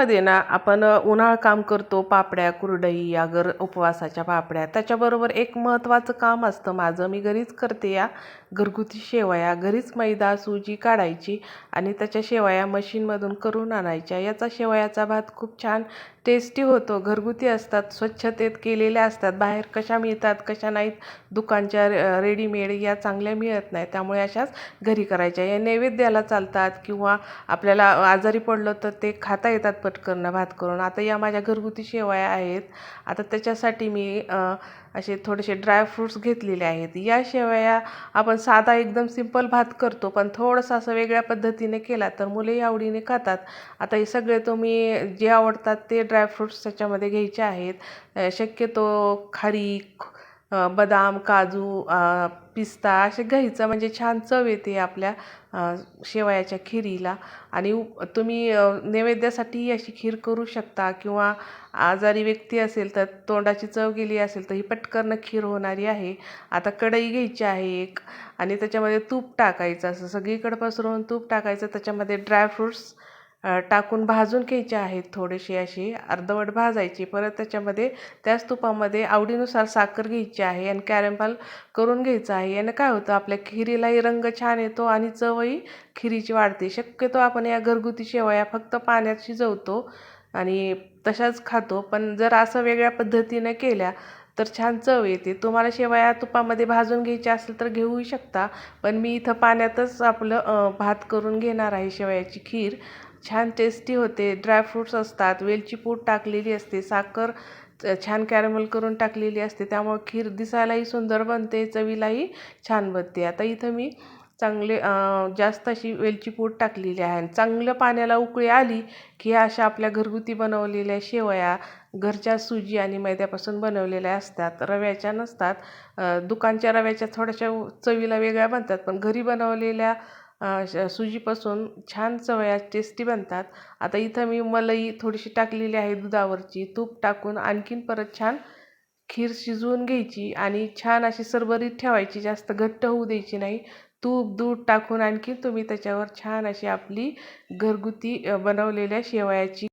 उन्हाळ्यामध्ये ना आपण उन्हाळ काम करतो, पापड्या, कुरडई, अगर उपवासाच्या पापड्या. त्याच्याबरोबर एक महत्त्वाचं काम असतं माझं, मी घरीच करते या घरगुती शेवया. घरीच मैदा, सुजी काढायची आणि त्याच्या शेवया मशीनमधून करून आणायच्या. याचा शेवयाचा भात खूप छान टेस्टी होतो. घरगुती असतात, स्वच्छतेत केलेल्या असतात. बाहेर कशा मिळतात, कशा नाहीत, दुकानच्या रेडीमेड या चांगल्या मिळत नाही. त्यामुळे अशाच घरी करायच्या. या नैवेद्याला चालतात किंवा आपल्याला आजारी पडलं तर ते खाता येतात पटकन भात करून. आता या माझ्या घरगुती शेवया आहेत. आता त्याच्यासाठी मी असे थोडेसे ड्रायफ्रूट्स घेतलेले आहेत. या शेवया आपण साधा एकदम सिंपल भात करतो, पण थोडंसं असं वेगळ्या पद्धतीने केला तर मुलंही आवडीने खातात. आता हे सगळे तुम्ही जे आवडतात ते ड्रायफ्रूट्स त्याच्यामध्ये घ्यायचे आहेत. शक्यतो खारीक, बदाम, काजू, पिस्ता असे घ्यायचं, म्हणजे छान चव येते आपल्या शेवयाच्या खिरीला. आणि तुम्ही नैवेद्यासाठी अशी खीर करू शकता किंवा आजारी व्यक्ती असेल तर तोंडाची चव गेली असेल तर ही पटकन खीर होणारी आहे. आता कढई घ्यायची आहे एक आणि त्याच्यामध्ये तूप टाकायचं, असं सगळीकडे पसरवून तूप टाकायचं. त्याच्यामध्ये ड्रायफ्रूट्स टाकून भाजून घ्यायचे आहेत, थोडेसे असे अर्धवट भाजायचे. परत त्याच्यामध्ये त्याच तुपामध्ये आवडीनुसार साखर घ्यायची आहे आणि कॅरमल करून घ्यायचं आहे. यानं काय होतं, आपल्या खिरीलाही रंग छान येतो आणि चवही खिरीची वाढते. शक्यतो आपण या घरगुती शेवया फक्त पाण्यात शिजवतो आणि तशाच खातो, पण जर असं वेगळ्या पद्धतीने केल्या तर छान चव येते. तुम्हाला शेवया तुपामध्ये भाजून घ्यायच्या असेल तर घेऊ शकता, पण मी इथं पाण्यातच आपलं भात करून घेणार आहे. शेवयाची खीर छान टेस्टी होते. ड्रायफ्रूट्स असतात, वेलची पूड टाकलेली असते, साखर छान कॅरमल करून टाकलेली असते, त्यामुळे खीर दिसायलाही सुंदर बनते, चवीलाही छान बनते. आता इथं मी चांगले जास्त अशी वेलची पूड टाकलेली आहे. चांगलं पाण्याला उकळी आली की ह्या अशा आपल्या घरगुती बनवलेल्या शेवया घरच्या सुजी आणि मैद्यापासून बनवलेल्या असतात, रव्याच्या नसतात. दुकानच्या रव्याच्या थोड्याशा चवीला वेगळ्या बनतात, पण घरी बनवलेल्या सुजीपासून छान चवया टेस्टी बनतात. आता इथं मी मलई थोडीशी टाकलेली आहे दुधावरची. तूप टाकून आणखीन परत छान खीर शिजवून घ्यायची आणि छान अशी सरबरीत ठेवायची, जास्त घट्ट होऊ द्यायची नाही. तूप दूध टाकून आणखी तुम्ही त्याच्यावर छान अशी आपली घरगुती बनवलेल्या शेवयाची